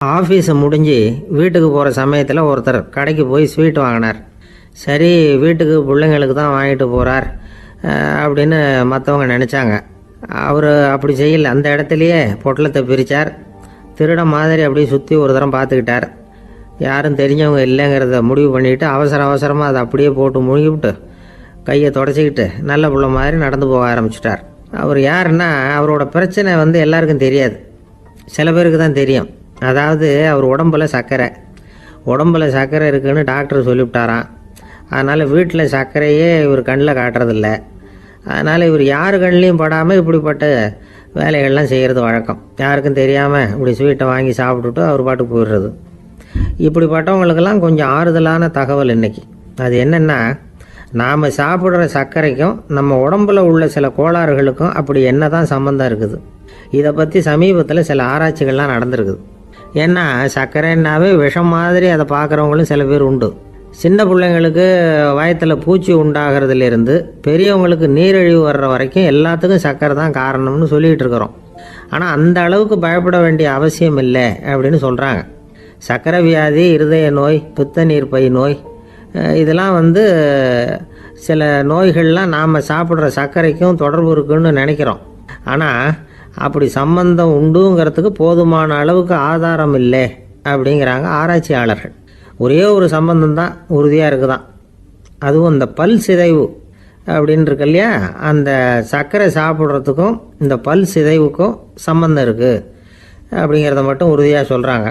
ஆஃபீஸை முடிஞ்சு வீட்டுக்கு போகிற சமயத்தில் ஒருத்தர் கடைக்கு போய் ஸ்வீட் வாங்கினார். சரி, வீட்டுக்கு பிள்ளைங்களுக்கு தான் வாங்கிட்டு போகிறார் அப்படின்னு மற்றவங்க நினச்சாங்க. அவர் அப்படி செய்யல. அந்த இடத்துலையே பொட்டலத்தை பிரித்தார். திருட மாதிரி அப்படியே சுற்றி ஒரு தரம் பார்த்துக்கிட்டார். யாரும் தெரிஞ்சவங்க இல்லைங்கிறத முடிவு பண்ணிவிட்டு அவசரமாக அதை அப்படியே போட்டு முழுங்கிவிட்டு கையை தொடச்சிக்கிட்டு நல்ல பிள்ளை மாதிரி நடந்து போக ஆரம்பிச்சிட்டார். அவர் யாருன்னா, அவரோட பிரச்சனை எல்லாருக்கும் தெரியாது, சில பேருக்கு தான் தெரியும். அதாவது அவர் உடம்பில் சர்க்கரை இருக்குதுன்னு டாக்டர் சொல்லிவிட்டாராம். அதனால் வீட்டில் சர்க்கரையே இவர் கண்ணில் காட்டுறதில்ல. அதனால் இவர் யார் கண்ணிலையும் படாமல் இப்படிப்பட்ட வேலைகள்லாம் செய்கிறது வழக்கம். யாருக்கும் தெரியாமல் இப்படி ஸ்வீட்டை வாங்கி சாப்பிட்டுட்டு அவர் பாட்டுக்கு போயிடுறது. இப்படிப்பட்டவங்களுக்கெல்லாம் கொஞ்சம் ஆறுதலான தகவல் இன்றைக்கி. அது என்னென்னா, நாம் சாப்பிட்ற சர்க்கரைக்கும் நம்ம உடம்பில் உள்ள சில கோளாறுகளுக்கும் அப்படி என்ன தான் சம்மந்தம் இருக்குது. இதை பற்றி சமீபத்தில் சில ஆராய்ச்சிகள்லாம் நடந்திருக்குது. ஏன்னா சர்க்கரைன்னாவே விஷம் மாதிரி அதை பார்க்குறவங்களும் சில பேர் உண்டு. சின்ன பிள்ளைங்களுக்கு வயத்தில் பூச்சி உண்டாகிறதுலேருந்து பெரியவங்களுக்கு நீரிழிவு வர்ற வரைக்கும் எல்லாத்துக்கும் சர்க்கரை தான் காரணம்னு சொல்லிகிட்டு இருக்கிறோம். ஆனால் அந்த அளவுக்கு பயப்பட வேண்டிய அவசியம் இல்லை அப்படின்னு சொல்கிறாங்க. சர்க்கரை வியாதி, இருதய நோய், பித்த நீர் பை நோய், இதெல்லாம் சில நோய்கள்லாம் நாம் சாப்பிட்ற சர்க்கரைக்கும் தொடர்பு இருக்குன்னு நினைக்கிறோம். ஆனால் அப்படி சம்பந்தம் உண்டுங்கிறதுக்கு போதுமான அளவுக்கு ஆதாரம் இல்லை அப்படிங்கிறாங்க ஆராய்ச்சியாளர்கள். ஒரே ஒரு சம்பந்தம் தான் உறுதியாக இருக்குதான். அதுவும் இந்த பல் சிதைவு அப்படின்னு இருக்கு இல்லையா, அந்த சர்க்கரை சாப்பிட்றதுக்கும் இந்த பல் சிதைவுக்கும் சம்பந்தம் இருக்குது அப்படிங்கிறத மட்டும் உறுதியாக சொல்கிறாங்க.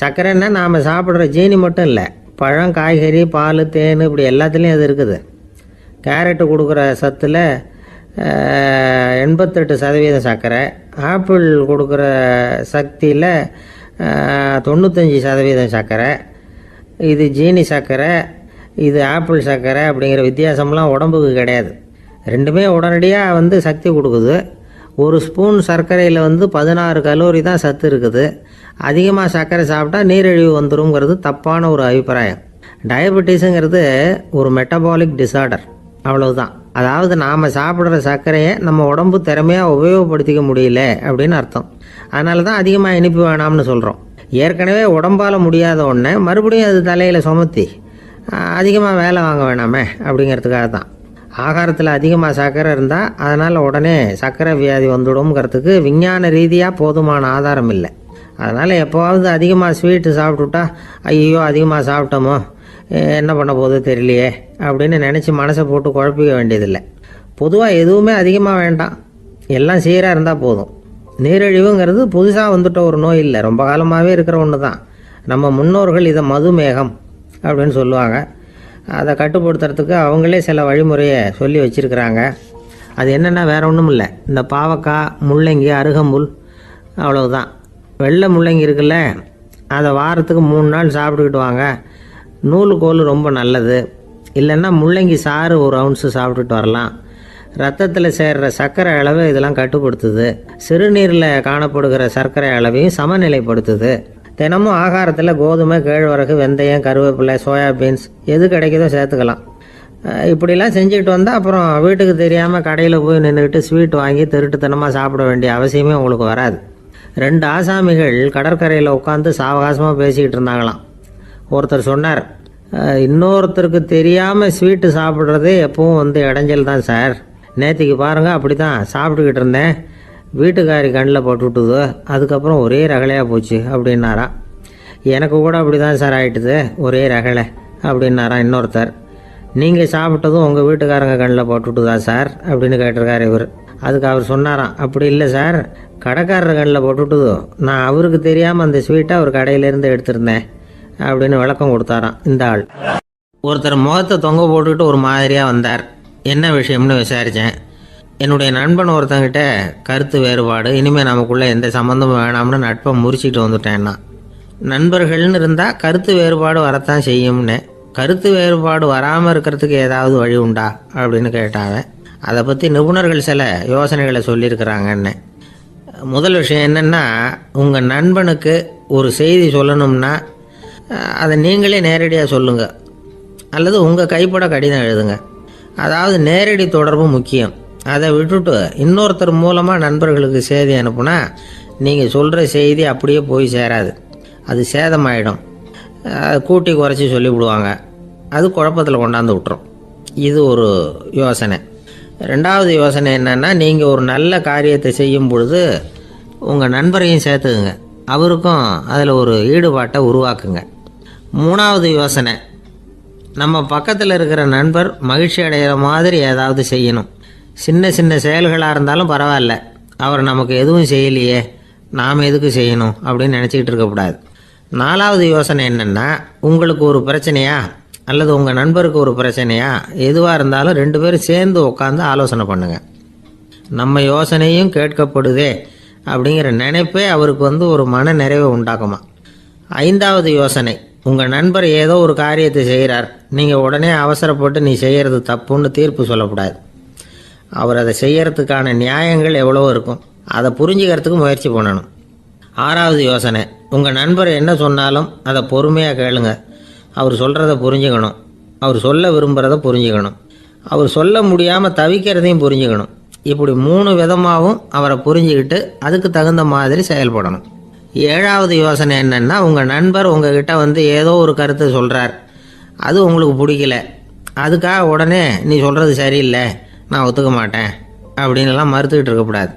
சர்க்கரைன்னா நாம் சாப்பிட்ற ஜீனி மட்டும் இல்லை, பழம், காய்கறி, பால், தேன், இப்படி எல்லாத்துலேயும் அது இருக்குது. கேரட்டு கொடுக்குற சத்தில் 88% சர்க்கரை, ஆப்பிள் கொடுக்குற சக்தியில் 95% சர்க்கரை. இது ஜீனி சர்க்கரை, இது ஆப்பிள் சர்க்கரை அப்படிங்கிற வித்தியாசம்லாம் உடம்புக்கு கிடையாது. ரெண்டுமே உடனடியாக சக்தி கொடுக்குது. ஒரு ஸ்பூன் சர்க்கரையில் 16 கலோரி தான் சத்து இருக்குது. அதிகமாக சர்க்கரை சாப்பிட்டா நீரிழிவு வந்துருங்கிறது தப்பான ஒரு அபிப்பிராயம். டயபெட்டிஸுங்கிறது ஒரு மெட்டபாலிக் டிசார்டர், அவ்வளவுதான். அதாவது நாம் சாப்பிட்ற சர்க்கரையை நம்ம உடம்பு திறமையாக உபயோகப்படுத்திக்க முடியல அப்படின்னு அர்த்தம். அதனால தான் அதிகமாக இனிப்பு வேணாம்னு சொல்கிறோம். ஏற்கனவே உடம்பால் முடியாத ஒன்றை மறுபடியும் அது தலையில் சுமத்தி அதிகமாக வேலை வாங்க வேணாமே அப்படிங்கிறதுக்காக தான். ஆகாரத்தில் அதிகமாக சர்க்கரை இருந்தால் அதனால் உடனே சர்க்கரை வியாதி வந்துடும்ங்கிறதுக்கு விஞ்ஞான ரீதியாக போதுமான ஆதாரம் இல்லை. அதனால் எப்போவாவது அதிகமாக ஸ்வீட்டு சாப்பிட்டுட்டா ஐயோ அதிகமாக சாப்பிட்டோமோ, என்ன பண்ண போகுது தெரியலையே அப்படின்னு நினச்சி மனசை போட்டு குழப்பிக்க வேண்டியதில்லை. பொதுவாக எதுவுமே அதிகமாக வேண்டாம், எல்லாம் சீராக இருந்தால் போதும். நீரிழிவுங்கிறது புதுசாக வந்துட்ட ஒரு நோய் இல்லை, ரொம்ப காலமாகவே இருக்கிற ஒன்று தான். நம்ம முன்னோர்கள் இதை மதுமேகம் அப்படின்னு சொல்லுவாங்க. அதை கட்டுப்படுத்துறதுக்கு அவங்களே சில வழிமுறையை சொல்லி வச்சுருக்கிறாங்க. அது என்னென்னா வேறு ஒன்றும் இல்லை, இந்த பாவக்காய், முள்ளங்கி, அருகம்புல், அவ்வளவுதான். வெள்ளை முள்ளங்கி இருக்குல்ல, அதை வாரத்துக்கு 3 நாள் சாப்பிட்டுக்கிட்டு வாங்க. நூலுக்கோல் ரொம்ப நல்லது. இல்லைன்னா முள்ளங்கி சாறு 1 ounce சாப்பிட்டுட்டு வரலாம். ரத்தத்தில் சேர்கிற சர்க்கரை அளவை இதெல்லாம் கட்டுப்படுத்துது. சிறுநீரில் காணப்படுகிற சர்க்கரை அளவையும் சமநிலைப்படுத்துது. தினமும் ஆகாரத்தில் கோதுமை, கேழ்வரகு, வெந்தயம், கருவேப்பிலை, சோயாபீன்ஸ் எது கிடைக்குதோ சேர்த்துக்கலாம். இப்படிலாம் செஞ்சுக்கிட்டு வந்தால் அப்புறம் வீட்டுக்கு தெரியாமல் கடையில் போய் நின்றுக்கிட்டு ஸ்வீட் வாங்கி திருட்டுத்தனமாக சாப்பிட வேண்டிய அவசியமே உங்களுக்கு வராது. 2 ஆசாமிகள் கடற்கரையில் உட்காந்து சாவகாசமாக பேசிக்கிட்டு இருந்தாங்களாம். ஒருத்தர் சொன்னார், இன்னொருத்தருக்கு தெரியாமல் ஸ்வீட்டு சாப்பிட்றதே எப்பவும் இடைஞ்சல் தான் சார். நேற்றுக்கு பாருங்கள், அப்படி தான் சாப்பிட்டுக்கிட்டு இருந்தேன், வீட்டுக்காரி கண்ணில் போட்டுவிட்டுது, அதுக்கப்புறம் ஒரே ரகலையாக போச்சு அப்படின்னாராம். எனக்கு கூட அப்படி தான் சார் ஆகிட்டுது, ஒரே ரகலை அப்படின்னாராம் இன்னொருத்தர். நீங்கள் சாப்பிட்டதும் உங்கள் வீட்டுக்காரங்க கண்ணில் போட்டுவிட்டுதா சார் அப்படின்னு கேட்டிருக்காரு இவர். அதுக்கு அவர் சொன்னாராம், அப்படி இல்லை சார், கடைக்காரர் கண்ணில் போட்டுவிட்டுதோ, நான் அவருக்கு தெரியாமல் அந்த ஸ்வீட்டை அவர் கடையிலேருந்து எடுத்திருந்தேன் அப்படின்னு விளக்கம் கொடுத்தாராம் இந்த ஆள். ஒருத்தர் முகத்தை தொங்க போட்டுக்கிட்டு ஒரு மாதிரியாக வந்தார். என்ன விஷயம்னு விசாரித்தேன். என்னுடைய நண்பன் ஒருத்தங்கிட்ட கருத்து வேறுபாடு, இனிமேல் நமக்குள்ளே எந்த சம்மந்தமும் வேணாம்னு நட்பை முறிச்சிட்டு வந்துட்டேன்னா. நண்பர்கள்னு இருந்தால் கருத்து வேறுபாடு வரத்தான் செய்யும்னு. கருத்து வேறுபாடு வராமல் இருக்கிறதுக்கு ஏதாவது வழி உண்டா அப்படின்னு கேட்டாங்க. அதை பற்றி நிபுணர்கள் சில யோசனைகளை சொல்லியிருக்கிறாங்கன்னு. முதல் விஷயம் என்னென்னா, உங்கள் நண்பனுக்கு ஒரு செய்தி சொல்லணும்னா அதை நீங்களே நேரடியாக சொல்லுங்கள், அல்லது உங்கள் கைப்பட கடிதம் எழுதுங்க. அதாவது நேரடி தொடர்பு முக்கியம். அதை விட்டுட்டு இன்னொருத்தர் மூலமாக நண்பர்களுக்கு செய்தி அனுப்புனா நீங்கள் சொல்கிற செய்தி அப்படியே போய் சேராது. அது சேதமாயிடும். கூட்டி குறைச்சி சொல்லிவிடுவாங்க. அது குழப்பத்தில் கொண்டாந்து விட்டுரும். இது ஒரு யோசனை. ரெண்டாவது யோசனை என்னென்னா, நீங்கள் ஒரு நல்ல காரியத்தை செய்யும் பொழுது உங்கள் நண்பரையும் சேர்த்துக்குங்க. அவருக்கும் அதில் ஒரு ஈடுபாட்டை உருவாக்குங்க. மூணாவது யோசனை, நம்ம பக்கத்தில் இருக்கிற நண்பர் மகிழ்ச்சி அடைகிற மாதிரி ஏதாவது செய்யணும். சின்ன சின்ன செயல்களாக இருந்தாலும் பரவாயில்ல, அவர் நமக்கு எதுவும் செய்யலையே, நாம் எதுக்கு செய்யணும் அப்படின்னு நினச்சிக்கிட்டு இருக்கக்கூடாது. நாலாவது யோசனை என்னென்னா, உங்களுக்கு ஒரு பிரச்சனையா அல்லது உங்கள் நண்பருக்கு ஒரு பிரச்சனையா, எதுவாக இருந்தாலும் 2 பேரும் சேர்ந்து உட்காந்து ஆலோசனை பண்ணுங்கள். நம்ம யோசனையும் கேட்கப்படுதே அப்படிங்கிற நினைப்பே அவருக்கு ஒரு மன நிறைவை உண்டாக்குமா. 5வது யோசனை, உங்கள் நண்பர் ஏதோ ஒரு காரியத்தை செய்கிறார், நீங்கள் உடனே அவசரப்பட்டு நீ செய்கிறது தப்புன்னு தீர்ப்பு சொல்லக்கூடாது. அவர் அதை செய்யறதுக்கான நியாயங்கள் எவ்வளவோ இருக்கும், அதை புரிஞ்சுக்கிறதுக்கு முயற்சி பண்ணணும். 6வது யோசனை, உங்கள் நண்பர் என்ன சொன்னாலும் அதை பொறுமையாக கேளுங்க. அவர் சொல்கிறத புரிஞ்சுக்கணும், அவர் சொல்ல விரும்புகிறத புரிஞ்சுக்கணும், அவர் சொல்ல முடியாமல் தவிக்கிறதையும் புரிஞ்சுக்கணும். இப்படி 3 விதமாகவும் அவரை புரிஞ்சுக்கிட்டு அதுக்கு தகுந்த மாதிரி செயல்படணும். 7வது யோசனை என்னென்னா, உங்கள் நண்பர் உங்ககிட்ட ஏதோ ஒரு கருத்தை சொல்கிறார், அது உங்களுக்கு பிடிக்கல, அதுக்காக உடனே நீ சொல்கிறது சரியில்லை, நான் ஒத்துக்க மாட்டேன் அப்படின்லாம் மறுத்துக்கிட்டு இருக்கக்கூடாது.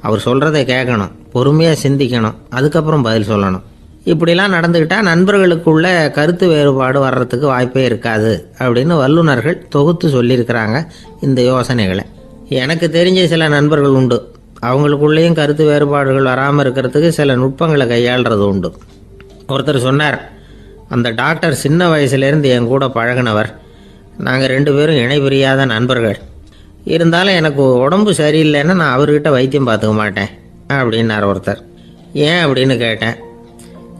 அவர் சொல்கிறத கேட்கணும், பொறுமையாக சிந்திக்கணும், அதுக்கப்புறம் பதில் சொல்லணும். இப்படிலாம் நடந்துக்கிட்டால் நண்பர்களுக்குள்ள கருத்து வேறுபாடு வர்றதுக்கு வாய்ப்பே இருக்காது அப்படின்னு வல்லுநர்கள் தொகுத்து சொல்லியிருக்கிறாங்க இந்த யோசனைகளை. எனக்கு தெரிஞ்ச சில நண்பர்கள் உண்டு, அவங்களுக்குள்ளேயும் கருத்து வேறுபாடுகள் வராமல் இருக்கிறதுக்கு சில நுட்பங்களை கையாளுறது உண்டு. ஒருத்தர் சொன்னார், அந்த டாக்டர் சின்ன வயசுலேருந்து என் கூட பழகினவர், நாங்கள் 2 பேரும் இணை பிரியாத நண்பர்கள். இருந்தாலும் எனக்கு உடம்பு சரியில்லைன்னா நான் அவர்கிட்ட வைத்தியம் பார்த்துக்க மாட்டேன் அப்படின்னார் ஒருத்தர். ஏன் அப்படின்னு கேட்டேன்.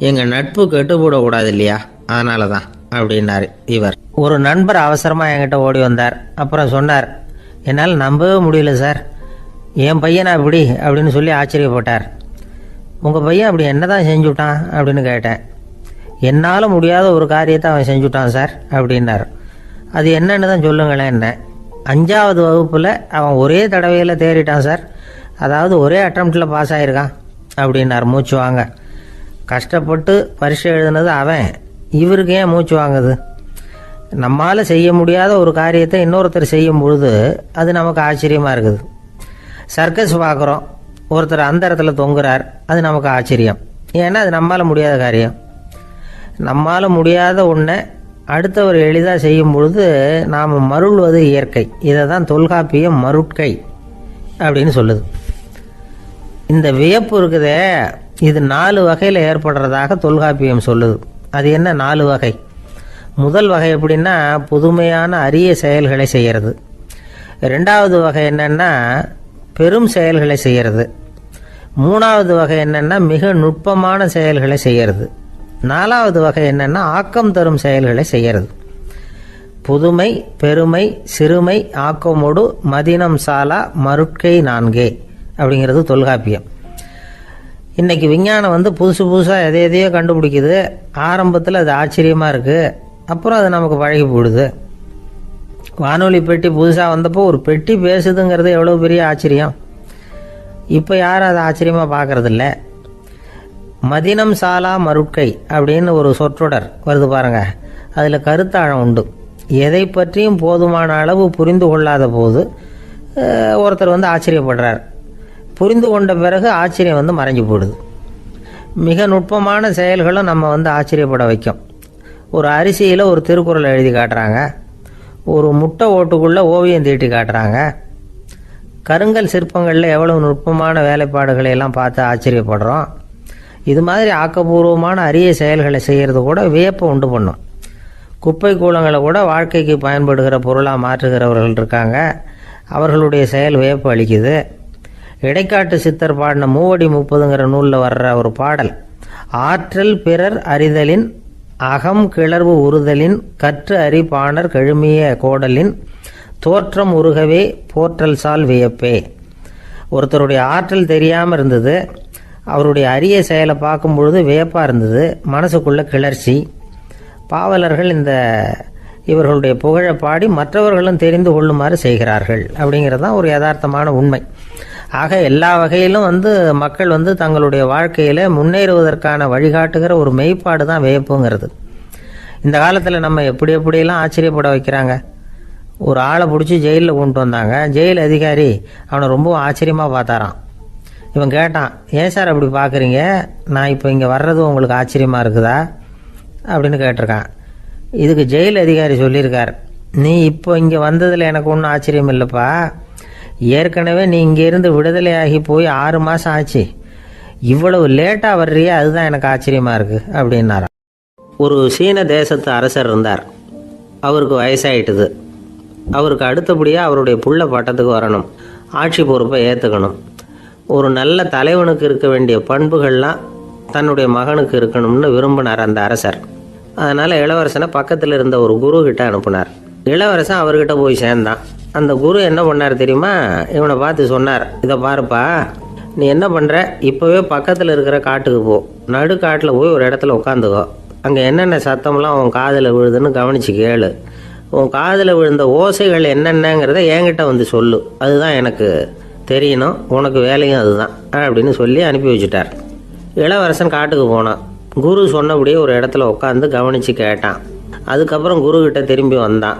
எங்கள் நட்பு கெட்டுப்படக்கூடாது இல்லையா, அதனால தான் அப்படின்னாரு இவர். ஒரு நண்பர் அவசரமாக என்கிட்ட ஓடி வந்தார். அப்புறம் சொன்னார், என்னால் நம்பவே முடியல சார், என் பையனா அப்படி அப்படின்னு சொல்லி ஆச்சரியப்பட்டார். உங்கள் பையன் அப்படி என்ன தான் செஞ்சுட்டான் அப்படின்னு கேட்டேன். என்னால் முடியாத ஒரு காரியத்தை அவன் செஞ்சுட்டான் சார் அப்படின்னார். அது என்னன்னு தான் சொல்லுங்களேன். என்ன 5வது வகுப்பில் அவன் ஒரே தடவையில் தேறிட்டான் சார், அதாவது ஒரே அட்டம்ப்டில் பாஸ் ஆகிருக்கான் அப்படின்னார் மூச்சு வாங்க. கஷ்டப்பட்டு பரீட்சை எழுதுனது அவன், இவருக்கு ஏன் மூச்சு வாங்குது? நம்மால் செய்ய முடியாத ஒரு காரியத்தை இன்னொருத்தர் செய்யும் பொழுது அது நமக்கு ஆச்சரியமாக இருக்குது. சர்க்கஸ் பார்க்குறோம், ஒருத்தர் அந்த இடத்துல தொங்குறார், அது நமக்கு ஆச்சரியம். ஏன்னா அது நம்மால் முடியாத காரியம். நம்மால் முடியாத ஒன்றை அடுத்தவர் எளிதாக செய்யும் பொழுது நாம் மருள்வது இயற்கை. இதை தான் தொல்காப்பியம் மருட்கை அப்படின்னு சொல்லுது. இந்த வியப்பு இருக்குதே, இது 4 வகையில் ஏற்படுறதாக தொல்காப்பியம் சொல்லுது. அது என்ன 4 வகை? முதல் வகை எப்படின்னா, புதுமையான அரிய செயல்களை செய்கிறது. 2வது வகை என்னென்னா பெரும் செயல்களை செய்கிறது. 3வது வகை என்னென்னா மிக நுட்பமான செயல்களை செய்கிறது. 4வது வகை என்னென்னா ஆக்கம் தரும் செயல்களை செய்கிறது. புதுமை, பெருமை, சிறுமை, ஆக்கமோடு மதினம் சாலா மருட்கை 4 அப்படிங்கிறது தொல்காப்பியம். இன்றைக்கி விஞ்ஞானம் புதுசு புதுசாக எதையோ கண்டுபிடிக்குது. ஆரம்பத்தில் அது ஆச்சரியமாக இருக்குது, அப்புறம் அது நமக்கு பழகி போயிடுது. வானொலி பெட்டி புதுசாக வந்தப்போ ஒரு பெட்டி பேசுதுங்கிறது எவ்வளோ பெரிய ஆச்சரியம். இப்போ யாரும் அதை ஆச்சரியமாக பார்க்குறதில்ல. மதினம் சாலா மருட்கை அப்படின்னு ஒரு சொற்றொடர் வருது பாருங்கள், அதில் கருத்தாழம் உண்டு. எதை பற்றியும் போதுமான அளவு புரிந்து கொள்ளாத போது ஒருத்தர் ஆச்சரியப்படுறார். புரிந்து கொண்ட பிறகு ஆச்சரியம் மறைஞ்சு போயிடுது. மிக நுட்பமான செயல்களும் நம்ம ஆச்சரியப்பட வைக்கும். ஒரு அரிசியில் ஒரு திருக்குறளை எழுதி காட்டுறாங்க, ஒரு முட்டை ஓட்டுக்குள்ளே ஓவியம் தீட்டி காட்டுறாங்க. கருங்கல் சிற்பங்களில் எவ்வளவு நுட்பமான வேலைப்பாடுகளை எல்லாம் பார்த்து ஆச்சரியப்படுறோம். இது மாதிரி ஆக்கப்பூர்வமான அரிய செயல்களை செய்கிறது கூட வியப்பை உண்டு பண்ணும். குப்பை கூலங்களை கூட வாழ்க்கைக்கு பயன்படுகிற பொருளாக மாற்றுகிறவர்கள் இருக்காங்க, அவர்களுடைய செயல் வியப்பு அளிக்குது. இடைக்காட்டு சித்தர் பாடின 30 நூலில் வர்ற ஒரு பாடல், ஆற்றல் பிறர் அறிதலின் அகம் கிளர்வு உறுதலின் கற்று அறி பாணர் கெழுமிய கோடலின் தோற்றம் உருகவே போற்றல் சால் வியப்பே. ஒருத்தருடைய ஆற்றல் தெரியாமல் இருந்தது, அவருடைய அரிய செயலை பார்க்கும் பொழுது வியப்பாக இருந்தது, மனசுக்குள்ள கிளர்ச்சி. பாவலர்கள் இவர்களுடைய புகழை பாடி மற்றவர்களும் தெரிந்து கொள்ளுமாறு செய்கிறார்கள் அப்படிங்கிறது தான் ஒரு யதார்த்தமான உண்மை. ஆக எல்லா வகையிலும் மக்கள் தங்களுடைய வாழ்க்கையில் முன்னேறுவதற்கான வழிகாட்டுகிற ஒரு மெய்ப்பாடு தான் வியப்புங்கிறது. இந்த காலத்தில் நம்ம எப்படியெல்லாம் ஆச்சரியப்பட வைக்கிறாங்க. ஒரு ஆளை பிடிச்சி ஜெயிலில் கொண்டு வந்தாங்க. ஜெயில் அதிகாரி அவனை ரொம்ப ஆச்சரியமாக பார்த்தாரான். இவன் கேட்டான், ஏன் சார் அப்படி பார்க்குறீங்க, நான் இப்போ இங்கே வர்றது உங்களுக்கு ஆச்சரியமாக இருக்குதா அப்படின்னு கேட்டிருக்கான். இதுக்கு ஜெயில் அதிகாரி சொல்லியிருக்கார், நீ இப்போ இங்கே வந்ததில் எனக்கு ஒன்றும் ஆச்சரியம் இல்லைப்பா, ஏற்கனவே நீ இங்கேருந்து விடுதலையாகி போய் 6 மாதம் ஆச்சு, இவ்வளவு லேட்டாக வர்றியே அதுதான் எனக்கு ஆச்சரியமாக இருக்குது அப்படின்னாராம். ஒரு சீன தேசத்து அரசர் இருந்தார். அவருக்கு வயசாயிட்டுது. அவருக்கு அடுத்தபடியாக அவருடைய புள்ள பட்டத்துக்கு வரணும், ஆட்சி பொறுப்பை ஏற்றுக்கணும். ஒரு நல்ல தலைவனுக்கு இருக்க வேண்டிய பண்புகள்லாம் தன்னுடைய மகனுக்கு இருக்கணும்னு விரும்பினார் அந்த அரசர். அதனால் இளவரசனை பக்கத்தில் இருந்த ஒரு குரு கிட்ட அனுப்புனார். இளவரசன் அவர்கிட்ட போய் சேர்ந்தான். அந்த குரு என்ன பண்ணார் தெரியுமா, இவனை பார்த்து சொன்னார், இதை பாருப்பா, நீ என்ன பண்ணுற, இப்போவே பக்கத்தில் இருக்கிற காட்டுக்கு போ, நடு காட்டில் போய் ஒரு இடத்துல உட்காந்துக்கோ, அங்கே என்னென்ன சத்தம்லாம் உன் காதில் விழுதுன்னு கவனித்து கேளு, உன் காதில் விழுந்த ஓசைகள் என்னென்னங்கிறத என்கிட்ட சொல்லு, அதுதான் எனக்கு தெரியணும், உனக்கு வேலையும் அதுதான் அப்படின்னு சொல்லி அனுப்பி வச்சுட்டார். இளவரசன் காட்டுக்கு போனான். குரு சொன்னபடியே ஒரு இடத்துல உட்காந்து கவனித்து கேட்டான். அதுக்கப்புறம் குருக்கிட்ட திரும்பி வந்தான்.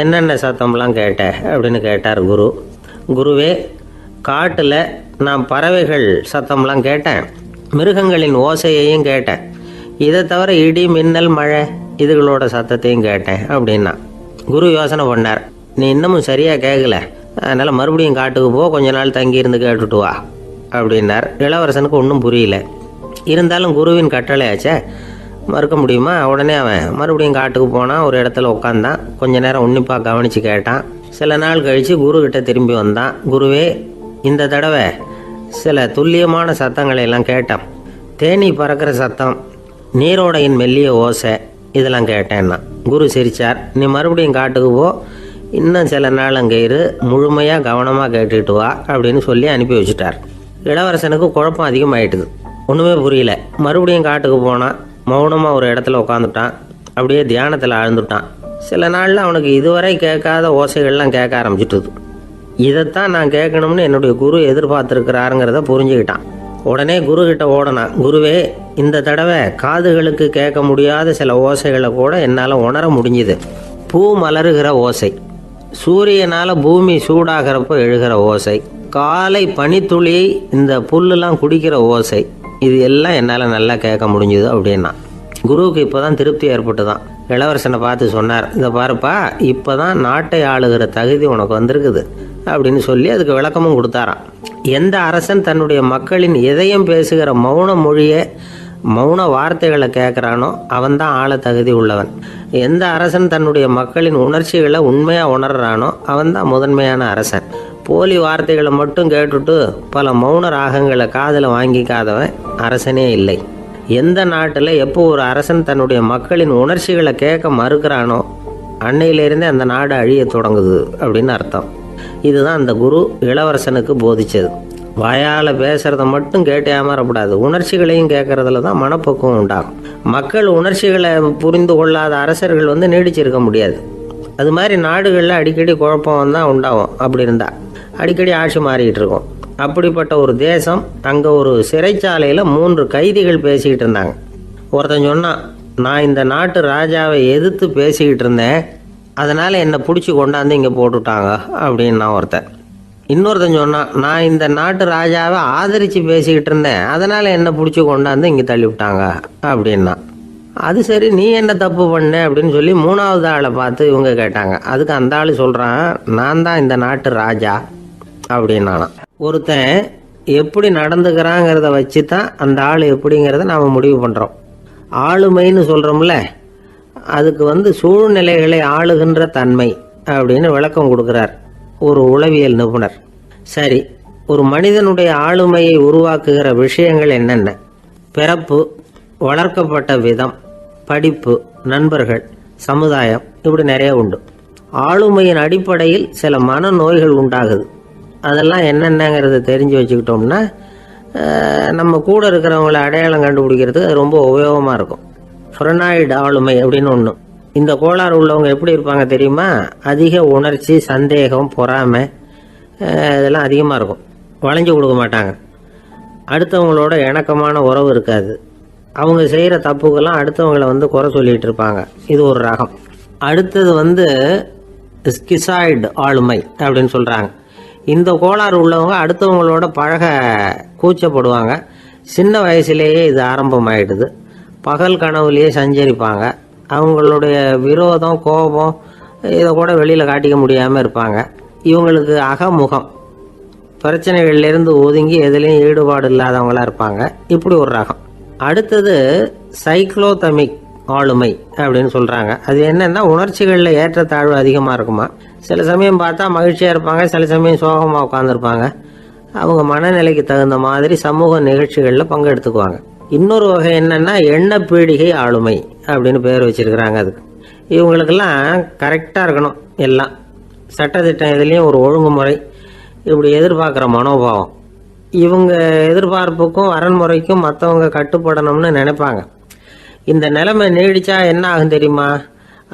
என்னென்ன சத்தம்லாம் கேட்ட அப்படின்னு கேட்டார் குரு. குருவே, காட்டில் நான் பறவைகள் சத்தம்லாம் கேட்டேன், மிருகங்களின் ஓசையையும் கேட்டேன், இதை தவிர இடி மின்னல் மழை இதுகளோட சத்தத்தையும் கேட்டேன் அப்படின்னா. குரு யோசனை பண்ணார், நீ இன்னமும் சரியாக கேட்கல, அதனால் மறுபடியும் காட்டுக்கு போ, கொஞ்ச நாள் தங்கியிருந்து கேட்டுட்டு வா அப்படின்னார். இளவரசனுக்கு ஒன்றும் புரியல. இருந்தாலும் குருவின் கட்டளையாச்சே, மறுக்க முடியுமா? உடனே அவன் மறுபடியும் காட்டுக்கு போனான். ஒரு இடத்துல உட்காந்தான். கொஞ்ச நேரம் உன்னிப்பாக கவனித்து கேட்டான். சில நாள் கழித்து குருக்கிட்ட திரும்பி வந்தான். குருவே, இந்த தடவை சில துல்லியமான சத்தங்களை எல்லாம் கேட்டான். தேனி பறக்கிற சத்தம், நீரோடையின் மெல்லிய ஓசை, இதெல்லாம் கேட்டேன்னா. குரு சிரித்தார். நீ மறுபடியும் காட்டுக்கு போ, இன்னும் சில நாள் அங்கே இரு, முழுமையாக கவனமாக கேட்டுக்கிட்டு வா அப்படின்னு சொல்லி அனுப்பி வச்சுட்டார். இளவரசனுக்கு குழப்பம் அதிகமாயிட்டுது. ஒன்றுமே புரியல. மறுபடியும் காட்டுக்கு போனான். மௌனமாக ஒரு இடத்துல உட்காந்துட்டான். அப்படியே தியானத்தில் ஆழ்ந்துட்டான். சில நாளில் அவனுக்கு இதுவரை கேட்காத ஓசைகள்லாம் கேட்க ஆரம்பிச்சிட்டுது. இதைத்தான் நான் கேட்கணும்னு என்னுடைய குரு எதிர்பார்த்துருக்கிறாருங்கிறத புரிஞ்சுக்கிட்டான். உடனே குருக்கிட்ட ஓடனான். குருவே, இந்த தடவை காதுகளுக்கு கேட்க முடியாத சில ஓசைகளை கூட என்னால் உணர முடிஞ்சுது. பூ மலருகிற ஓசை, சூரியனால் பூமி சூடாகிறப்போ எழுகிற ஓசை, காலை பனித்துளி இந்த புல்லுலாம் குடிக்கிற ஓசை, இது எல்லாம் என்னால் நல்லா கேட்க முடிஞ்சுது அப்படின்னா. குருவுக்கு இப்போ தான் திருப்தி ஏற்பட்டு தான். இளவரசனை பார்த்து சொன்னார், இதை பாருப்பா, இப்போ தான் நாட்டை ஆளுகிற தகுதி உனக்கு வந்திருக்குது அப்படின்னு சொல்லி அதுக்கு விளக்கமும் கொடுத்தாராம். எந்த அரசன் தன்னுடைய மக்களின் இதயம் பேசுகிற மௌன மொழியை, மௌன வார்த்தைகளை கேட்குறானோ அவன்தான் ஆள தகுதி உள்ளவன். எந்த அரசன் தன்னுடைய மக்களின் உணர்ச்சிகளை உண்மையாக உணர்றானோ அவன்தான் முதன்மையான அரசன். போலி வார்த்தைகளை மட்டும் கேட்டுட்டு பல மௌன ராகங்களை காதில் வாங்கிக்காதவன் அரசனே இல்லை. எந்த நாட்டில் எப்போ ஒரு அரசன் தன்னுடைய மக்களின் உணர்ச்சிகளை கேட்க மறுக்கிறானோ அன்னையிலேருந்தே அந்த நாடு அழிய தொடங்குது அப்படின்னு அர்த்தம். இதுதான் அந்த குரு இளவரசனுக்கு போதிச்சது. வாயால் பேசுகிறத மட்டும் கேட்டு ஏமாறக்கூடாது, உணர்ச்சிகளையும் கேட்கறதுல தான் மனப்பக்குவம் உண்டாகும். மக்கள் உணர்ச்சிகளை புரிந்து கொள்ளாத அரசர்கள் நீடிச்சிருக்க முடியாது. அது மாதிரி நாடுகளில் அடிக்கடி குழப்பம் தான் உண்டாகும். அப்படி இருந்தால் அடிக்கடி ஆட்சி மாறிக்கிட்டு இருக்கும். அப்படிப்பட்ட ஒரு தேசம், அங்கே ஒரு சிறைச்சாலையில் 3 கைதிகள் பேசிக்கிட்டு இருந்தாங்க. ஒருத்தன் சொன்னான், நான் இந்த நாட்டு ராஜாவை எதிர்த்து பேசிக்கிட்டு இருந்தேன், அதனால் என்னை பிடிச்சி கொண்டாந்து இங்கே போட்டுவிட்டாங்க அப்படின்னா ஒருத்தன். இன்னொருத்தன் சொன்னான், நான் இந்த நாட்டு ராஜாவை ஆதரித்து பேசிக்கிட்டு இருந்தேன், அதனால் என்னை பிடிச்சி கொண்டாந்து இங்கே தள்ளிவிட்டாங்க அப்படின்னா. அது சரி, நீ என்ன தப்பு பண்ண அப்படின்னு சொல்லி 3வது ஆளை பார்த்து இவங்க கேட்டாங்க. அதுக்கு அந்த ஆள் சொல்கிறான், நான் தான் இந்த நாட்டு ராஜா அப்படின்னானா. ஒருத்தன் எப்படி நடந்துக்கிறாங்கிறத வச்சு தான் அந்த ஆள் எப்படிங்கிறத நாம் முடிவு பண்ணுறோம். ஆளுமைன்னு சொல்கிறோம்ல, அதுக்கு சூழ்நிலைகளை ஆளுகின்ற தன்மை அப்படின்னு விளக்கம் கொடுக்குறார் ஒரு உளவியல் நிபுணர். சரி, ஒரு மனிதனுடைய ஆளுமையை உருவாக்குகிற விஷயங்கள் என்னென்ன? பிறப்பு, வளர்க்கப்பட்ட விதம், படிப்பு, நண்பர்கள், சமுதாயம், இப்படி நிறைய உண்டு. ஆளுமையின் அடிப்படையில் சில மனநோய்கள் உண்டாகுது. அதெல்லாம் என்னென்னங்கிறத தெரிஞ்சு வச்சுக்கிட்டோம்னா நம்ம கூட இருக்கிறவங்கள அடையாளம் கண்டுபிடிக்கிறது ரொம்ப உபயோகமாக இருக்கும். ஃப்ரெனாய்டு ஆளுமை அப்படின்னு ஒன்று. இந்த கோளாறு உள்ளவங்க எப்படி இருப்பாங்க தெரியுமா? அதிக உணர்ச்சி, சந்தேகம், பொறாமை இதெல்லாம் அதிகமாக இருக்கும். வளைஞ்சு கொடுக்க மாட்டாங்க. அடுத்தவங்களோட இணக்கமான உறவு இருக்காது. அவங்க செய்கிற தப்புக்கெல்லாம் அடுத்தவங்களை வந்து குறை சொல்லிகிட்டு இருப்பாங்க. இது ஒரு ரகம். அடுத்தது ஸ்கிசாய்டு ஆளுமை அப்படின்னு சொல்கிறாங்க. இந்த கோளாறு உள்ளவங்க அடுத்தவங்களோட பழக கூச்சப்படுவாங்க. சின்ன வயசுலேயே இது ஆரம்பமாயிடுது. பகல் கனவுலேயே சஞ்சரிப்பாங்க. அவங்களுடைய விரோதம், கோபம் இதை கூட வெளியில் காட்டிக்க முடியாமல் இருப்பாங்க. இவங்களுக்கு அகமுகம், பிரச்சனைகள்லேருந்து ஒதுங்கி எதுலேயும் ஈடுபாடு இல்லாதவங்களாக இருப்பாங்க. இப்படி ஒரு ரகம். அடுத்தது சைக்ளோதமிக் ஆளுமை அப்படின்னு சொல்கிறாங்க. அது என்னென்னா, உணர்ச்சிகளில் ஏற்றத்தாழ்வு அதிகமாக இருக்குமா. சில சமயம் பார்த்தா மகிழ்ச்சியாக இருப்பாங்க, சில சமயம் சோகமாக உட்காந்துருப்பாங்க. அவங்க மனநிலைக்கு தகுந்த மாதிரி சமூக நிகழ்ச்சிகளில் பங்கெடுத்துக்குவாங்க. இன்னொரு வகை என்னென்னா எண்ணப்பீடிகை ஆளுமை அப்படின்னு பேர் வச்சிருக்கிறாங்க. அதுக்கு இவங்களுக்கெல்லாம் கரெக்டாக இருக்கணும், எல்லாம் சட்டத்திட்டம் இதுலேயும் ஒரு ஒழுங்குமுறை, இப்படி எதிர்பார்க்குற மனோபாவம். இவங்க எதிர்பார்ப்புக்கும் வரன்முறைக்கும் மற்றவங்க கட்டுப்படணும்னு நினைப்பாங்க. இந்த நிலைமை நீடிச்சா என்ன ஆகும் தெரியுமா?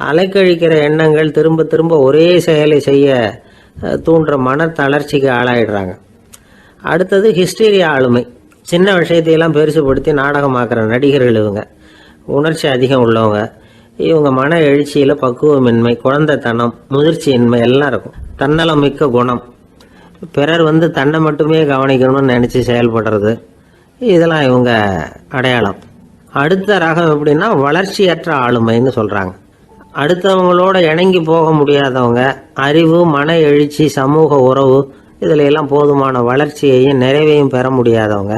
அலைக்கழிக்கிற எண்ணங்கள் திரும்ப திரும்ப ஒரே செயலை செய்ய தூண்டுற மன தளர்ச்சிக்கு ஆளாயிடுறாங்க. அடுத்தது ஹிஸ்டீரியா ஆளுமை. சின்ன விஷயத்தையெல்லாம் பெருசுப்படுத்தி நாடகமாக்குற நடிகர்கள் இவங்க. உணர்ச்சி அதிகம் உள்ளவங்க. இவங்க மன எழுச்சியில் பக்குவமின்மை, குழந்தைத்தனம், முதிர்ச்சியின்மை எல்லாம் இருக்கும். தன்னலம் மிக்க குணம். பிறர் தன்னை மட்டுமே கவனிக்கணும்னு நினச்சி செயல்படுறது, இதெல்லாம் இவங்க அடையாளம். அடுத்த ரகம் எப்படின்னா வளர்ச்சியற்ற ஆளுமைன்னு சொல்கிறாங்க. அடுத்தவங்களோட இணங்கி போக முடியாதவங்க, அறிவு, மன எழுச்சி, சமூக உறவு இதில் எல்லாம் போதுமான வளர்ச்சியையும் நிறைவையும் பெற முடியாதவங்க.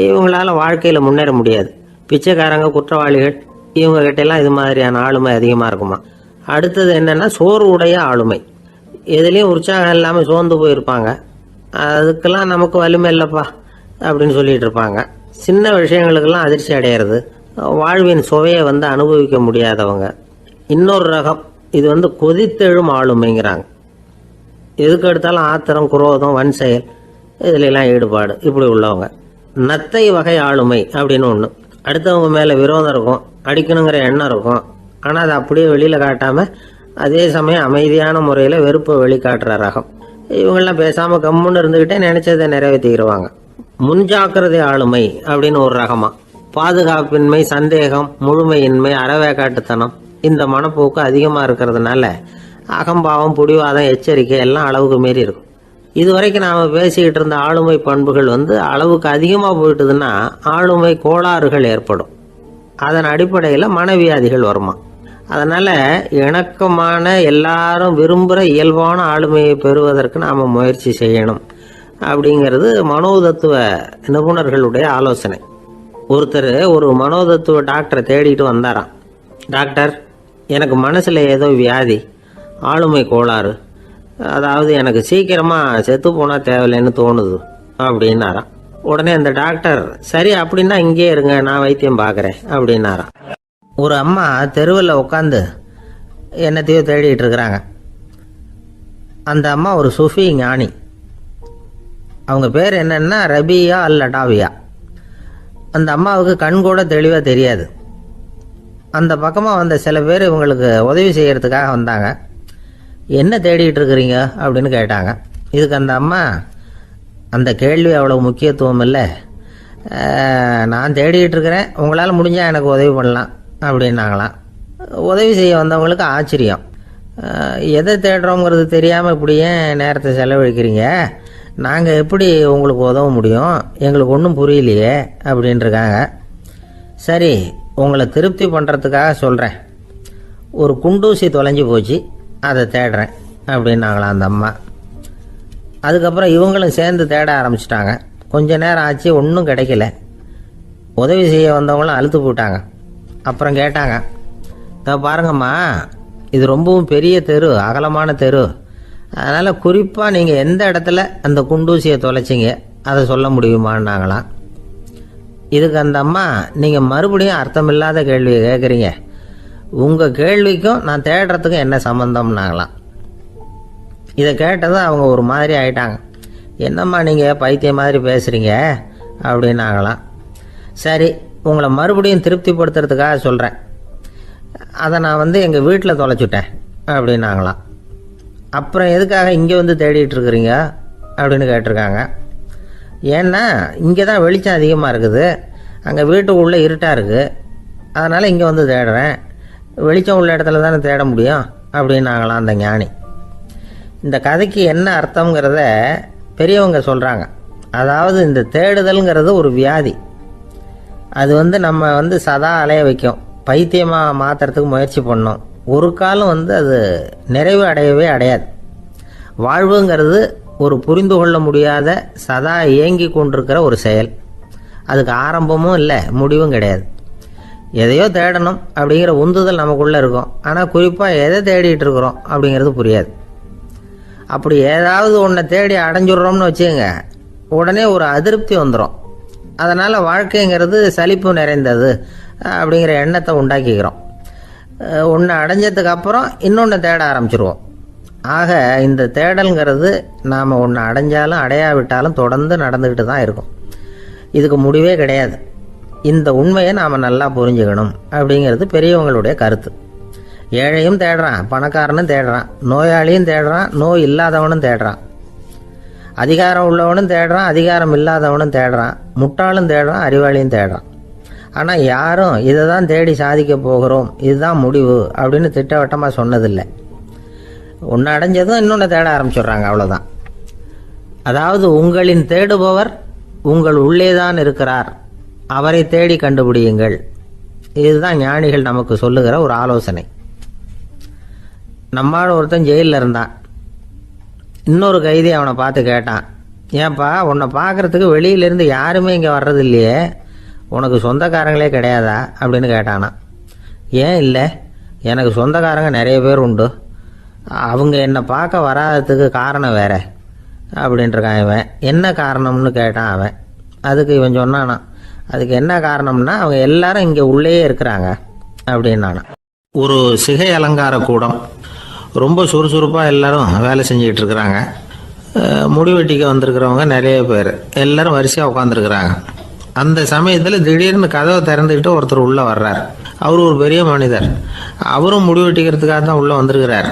இவங்களால வாழ்க்கையில் முன்னேற முடியாது. பிச்சைக்காரங்க, குற்றவாளிகள் இவங்ககிட்டெல்லாம் இது மாதிரியான ஆளுமை அதிகமாக இருக்குமா. அடுத்தது என்னென்னா சோர்வுடைய ஆளுமை. எதுலேயும் உற்சாகம் இல்லாமல் சோர்ந்து போயிருப்பாங்க. அதுக்கெல்லாம் நமக்கு வலிமை இல்லைப்பா அப்படின்னு சொல்லிட்டு இருப்பாங்க. சின்ன விஷயங்களுக்கெல்லாம் அதிர்ச்சி அடையிறது, வாழ்வின் சுவையை அனுபவிக்க முடியாதவங்க. இன்னொரு ரகம் இது கொதித்தெழும் ஆளுமைங்கிறாங்க. எதுக்கு எடுத்தாலும் ஆத்திரம், குரோதம், வன் செயல் இதிலெல்லாம் ஈடுபாடு, இப்படி உள்ளவங்க. நத்தை வகை ஆளுமை அப்படின்னு ஒன்று. அடுத்தவங்க மேலே விரோதம் இருக்கும், அடிக்கணுங்கிற எண்ணம் இருக்கும். ஆனால் அதை அப்படியே வெளியில் காட்டாமல் அதே சமயம் அமைதியான முறையில் வெறுப்பை வெளிக்காட்டுற ரகம். இவங்கெல்லாம் பேசாமல் கம்முன்னு இருந்துக்கிட்டே நினைச்சதை நிறைவேற்றிக்கிடுவாங்க. முன்ஜாக்கிரதை ஆளுமை அப்படின்னு ஒரு ரகமா. பாதுகாப்பின்மை, சந்தேகம், முழுமையின்மை, அறவேக்காட்டுத்தனம் இந்த மனப்போக்கு அதிகமாக இருக்கிறதுனால அகம்பாவம், புடிவாதம், எச்சரிக்கை எல்லாம் அளவுக்கு மீறி இருக்கும். இதுவரைக்கும் நாம் பேசிக்கிட்டு இருந்த ஆளுமை பண்புகள் அளவுக்கு அதிகமாக போயிட்டுதுன்னா ஆளுமை கோளாறுகள் ஏற்படும். அதன் அடிப்படையில் மனவியாதிகள் வருமா. அதனால் இணக்கமான, எல்லாரும் விரும்புகிற இயல்பான ஆளுமையை பெறுவதற்கு நாம் முயற்சி செய்யணும் அப்படிங்கிறது மனோதத்துவ நிபுணர்களுடைய ஆலோசனை. ஒருத்தர் ஒரு மனோதத்துவ டாக்டரை தேடிட்டு வந்தாராம். டாக்டர், எனக்கு மனசில் ஏதோ வியாதி, ஆளுமை கோளாறு, அதாவது எனக்கு சீக்கிரமாக செத்து போனால் தேவையில்லைன்னு தோணுது அப்படின்னாராம். உடனே அந்த டாக்டர், சரி அப்படின்னா இங்கே இருங்க, நான் வைத்தியம் பார்க்குறேன் அப்படின்னாராம். ஒரு அம்மா தெருவில் உட்காந்து என்னத்தையோ தேடிட்டு இருக்கிறாங்க. அந்த அம்மா ஒரு சுஃபி ஞானி. அவங்க பேர் என்னன்னா ரபியா அல் அடாவியா. அந்த அம்மாவுக்கு கண் கூட தெளிவாக தெரியாது. அந்த பக்கமாக வந்த சில பேர் இவங்களுக்கு உதவி செய்கிறதுக்காக வந்தாங்க. என்ன தேடிட்டு இருக்கிறீங்க அப்படின்னு கேட்டாங்க. இதுக்கு அந்த அம்மா, அந்த கேள்வி அவ்வளோ முக்கியத்துவம் இல்லை, நான் தேடிட்டு இருக்கிறேன், உங்களால் முடிஞ்சால் எனக்கு உதவி பண்ணலாம் அப்படின்னாங்களாம். உதவி செய்ய வந்தவங்களுக்கு ஆச்சரியம். எதை தேடுறோங்கிறது தெரியாமல் இப்படி ஏன் நேரத்தை செலவழிக்கிறீங்க, நாங்கள் எப்படி உங்களுக்கு உதவ முடியும், எங்களுக்கு ஒன்றும் புரியலையே அப்படின்ட்டுருக்காங்க. சரி, உங்களை திருப்தி பண்ணுறதுக்காக சொல்கிறேன், ஒரு குண்டூசி தொலைஞ்சி போச்சு, அதை தேடுறேன் அப்படின்னாங்களாம் அந்த அம்மா. அதுக்கப்புறம் இவங்களும் சேர்ந்து தேட ஆரம்பிச்சிட்டாங்க. கொஞ்ச நேரம் ஆச்சு, ஒன்றும் கிடைக்கல. உதவி செய்ய வந்தவங்களும் அழுத்து போட்டாங்க. அப்புறம் கேட்டாங்க, பாருங்கம்மா, இது ரொம்பவும் பெரிய தெரு, அகலமான தெரு, அதனால் குறிப்பாக நீங்கள் எந்த இடத்துல அந்த குண்டூசியை தொலைச்சிங்க அதை சொல்ல முடியுமான்னாங்களாம். இதுக்கு அந்த அம்மா, நீங்கள் மறுபடியும் அர்த்தமில்லாத கேள்வியை கேட்குறீங்க, உங்கள் கேள்விக்கும் நான் தேடுறதுக்கும் என்ன சம்மந்தம்னாங்களாம். இதை கேட்டதும் அவங்க ஒரு மாதிரி ஆயிட்டாங்க. என்னம்மா நீங்கள் பைத்தியம் மாதிரி பேசுகிறீங்க அப்படின்னாங்களாம். சரி, உங்களை மறுபடியும் திருப்திப்படுத்துறதுக்காக சொல்கிறேன், அதை நான் எங்கள் வீட்டில் தொலைச்சுட்டேன் அப்படின்னாங்களாம். அப்புறம் எதுக்காக இங்கே தேடிட்டு இருக்கிறீங்க அப்படின்னு கேட்டிருக்காங்க. ஏன்னா இங்கே தான் வெளிச்சம் அதிகமாக இருக்குது, அங்கே வீட்டுக்குள்ளே இருட்டாக இருக்குது, அதனால் இங்கே வந்து தேடுறேன், வெளிச்சம் உள்ள இடத்துல தானே தேட முடியும் அப்படின்னாங்களாம் அந்த ஞானி. இந்த கதைக்கு என்ன அர்த்தங்கிறத பெரியவங்க சொல்கிறாங்க. அதாவது இந்த தேடுதல்ங்கிறது ஒரு வியாதி. அது நம்ம சதா அலைய வைக்கும், பைத்தியமாக மாற்றுறதுக்கு முயற்சி பண்ணோம். ஒரு காலம் அது நிறைவு அடையவே அடையாது. வாழ்வுங்கிறது ஒரு புரிந்து கொள்ள முடியாத சதா இயங்கி கொண்டிருக்கிற ஒரு செயல். அதுக்கு ஆரம்பமும் இல்லை, முடிவும் கிடையாது. எதையோ தேடணும் அப்படிங்கிற உந்துதல் நமக்குள்ளே இருக்கும், ஆனால் குறிப்பாக எதை தேடிட்டு இருக்கிறோம் அப்படிங்கிறது புரியாது. அப்படி ஏதாவது ஒன்றை தேடி அடைஞ்சிடுறோம்னு வச்சுக்கோங்க, உடனே ஒரு அதிருப்தி வந்துடும். அதனால் வாழ்க்கைங்கிறது சலிப்பு நிறைந்தது அப்படிங்கிற எண்ணத்தை உண்டாக்கிக்கிறோம். ஒன்று அடைஞ்சதுக்கு அப்புறம் இன்னொன்று தேட ஆரம்பிச்சிருவோம். ஆக இந்த தேடல்ங்கிறது நாம் ஒன்று அடைஞ்சாலும் அடையாவிட்டாலும் தொடர்ந்து நடந்துக்கிட்டு தான் இருக்கும். இதுக்கு முடிவே கிடையாது. இந்த உண்மையை நாம் நல்லா புரிஞ்சுக்கணும் அப்படிங்கிறது பெரியவங்களுடைய கருத்து. ஏழையும் தேடுறான், பணக்காரனும் தேடுறான், நோயாளியும் தேடுறான், நோய் இல்லாதவனும் தேடுறான், அதிகாரம் உள்ளவனும் தேடுறான், அதிகாரம் இல்லாதவனும் தேடுறான், முட்டாளும் தேடுறான், அறிவாளியும் தேடுறான். ஆனால் யாரும் இதை தான் தேடி சாதிக்க போகிறோம், இதுதான் முடிவு அப்படின்னு திட்டவட்டமாக சொன்னதில்லை. ஒன்று அடைஞ்சதும் இன்னொன்று தேட ஆரம்பிச்சிடுறாங்க, அவ்வளோதான். அதாவது உங்களின் தேடுபவர் உங்கள் உள்ளே தான் இருக்கிறார், அவரை தேடி கண்டுபிடியுங்கள். இதுதான் ஞானிகள் நமக்கு சொல்லுகிற ஒரு ஆலோசனை. நம்மால் ஒருத்தன் ஜெயிலில் இருந்தான். இன்னொரு கைதி அவனை பார்த்து கேட்டான், ஏன்பா உன்னை பார்க்குறதுக்கு வெளியிலேருந்து யாருமே இங்கே வர்றது இல்லையே, உனக்கு சொந்தக்காரங்களே கிடையாதா அப்படின்னு கேட்டானா. ஏன் இல்லை, எனக்கு சொந்தக்காரங்க நிறைய பேர் உண்டு, அவங்க என்னை பார்க்க வராததுக்கு காரணம் வேற அப்படின்ட்டுருக்கான் இவன். என்ன காரணம்னு கேட்டான் அவன். அதுக்கு இவன் சொன்னானா, அதுக்கு என்ன காரணம்னா அவங்க எல்லாரும் இங்கே உள்ளேயே இருக்கிறாங்க அப்படின்னானா. ஒரு சிகை அலங்கார கூடம், ரொம்ப சுறுசுறுப்பாக எல்லாரும் வேலை செஞ்சுக்கிட்டு இருக்கிறாங்க. முடிவெட்டிக்க வந்திருக்கிறவங்க நிறைய பேர், எல்லாரும் வரிசையாக உட்காந்துருக்குறாங்க. அந்த சமயத்தில் திடீர்னு கதவை திறந்துக்கிட்டு ஒருத்தர் உள்ளே வர்றார். அவர் ஒரு பெரிய மனிதர், அவரும் முடிவெட்டிக்கிறதுக்காக தான் உள்ளே வந்திருக்கிறார்.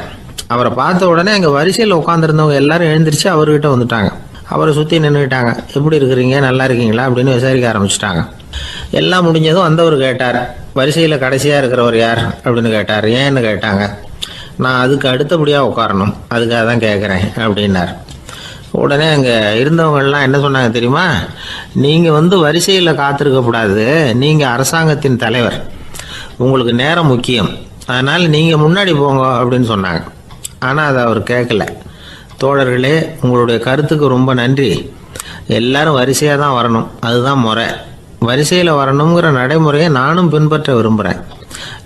அவரை பார்த்த உடனே அங்கே வரிசையில் உட்காந்துருந்தவங்க எல்லாரும் எழுந்திரிச்சு அவர்கிட்ட வந்துட்டாங்க. அவரை சுற்றி நின்றுக்கிட்டாங்க. எப்படி இருக்கிறீங்க, நல்லா இருக்கீங்களா அப்படின்னு விசாரிக்க ஆரம்பிச்சிட்டாங்க. எல்லாம் முடிஞ்சதும் வந்தவர் கேட்டார், வரிசையில் கடைசியாக இருக்கிறவர் யார் அப்படின்னு கேட்டார். ஏன்னு கேட்டாங்க. நான் அதுக்கு அடுத்தபடியாக உட்காரணும், அதுக்காக தான் கேட்குறேன் அப்படின்னார். உடனே அங்கே இருந்தவங்கெல்லாம் என்ன சொன்னாங்க தெரியுமா, நீங்கள் வரிசையில் காத்திருக்கக்கூடாது, நீங்கள் அரசாங்கத்தின் தலைவர், உங்களுக்கு நேரம் முக்கியம், அதனால் நீங்கள் முன்னாடி போங்க அப்படின்னு சொன்னாங்க. ஆனால் அதை அவர் கேட்கல. தோழர்களே, உங்களுடைய கருத்துக்கு ரொம்ப நன்றி, எல்லாரும் வரிசையாக தான் வரணும், அதுதான் முறை, வரிசையில் வரணுங்கிற நடைமுறையை நானும் பின்பற்ற விரும்புகிறேன்,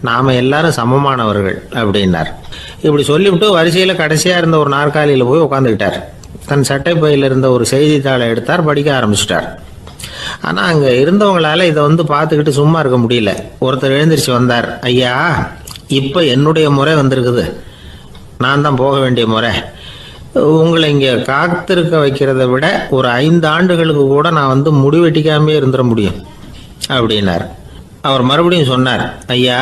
நாம் எல்லாரும் சமமானவர்கள் அப்படின்னார். இப்படி சொல்லிவிட்டு வரிசையில் கடைசியாக இருந்த ஒரு நாற்காலியில் போய் உட்காந்துக்கிட்டார். தன் சட்டை பையில் இருந்த ஒரு செய்தித்தாளை எடுத்தார், படிக்க ஆரம்பிச்சிட்டார். ஆனால் அங்கே இருந்தவங்களால இதை பார்த்துக்கிட்டு சும்மா இருக்க முடியல. ஒருத்தர் எழுந்திரிச்சு வந்தார். ஐயா, இப்போ என்னுடைய முறை வந்திருக்குது, நான் தான் போக வேண்டிய முறை, உங்களை இங்கே காத்திருக்க வைக்கிறத விட ஒரு 5 ஆண்டுகளுக்கு கூட நான் முடிவெட்டிக்காமே இருந்துட முடியும் அப்படின்னார். அவர் மறுபடியும் சொன்னார், ஐயா,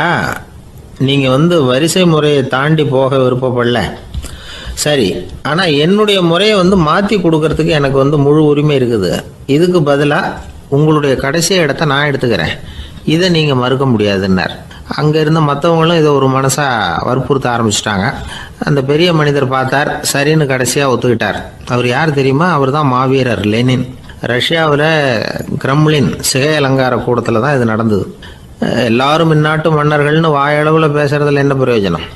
நீங்கள் வரிசை முறையை தாண்டி போக விருப்பப்படல, சரி, ஆனால் என்னுடைய முறையை மாற்றி கொடுக்கறதுக்கு எனக்கு முழு உரிமை இருக்குது, இதுக்கு பதிலாக உங்களுடைய கடைசி இடத்த நான் எடுத்துக்கிறேன், இதை நீங்கள் மறுக்க முடியாதுன்னார். அங்கே இருந்த மற்றவங்களும் இதை ஒரு மனசாக வற்புறுத்த ஆரம்பிச்சிட்டாங்க. அந்த பெரிய மனிதர் பார்த்தார், சரின்னு கடைசியாக ஒத்துக்கிட்டார். அவர் யார் தெரியுமா, அவர் தான் மாவீரர் லெனின். ரஷ்யாவில் கிரெம்ளின் சிகை அலங்கார கூடத்தில் தான் இது நடந்தது. எல்லாரும் இந்நாட்டு மன்னர்கள்னு வாயளவில் பேசுறதுல என்ன பிரயோஜனம்,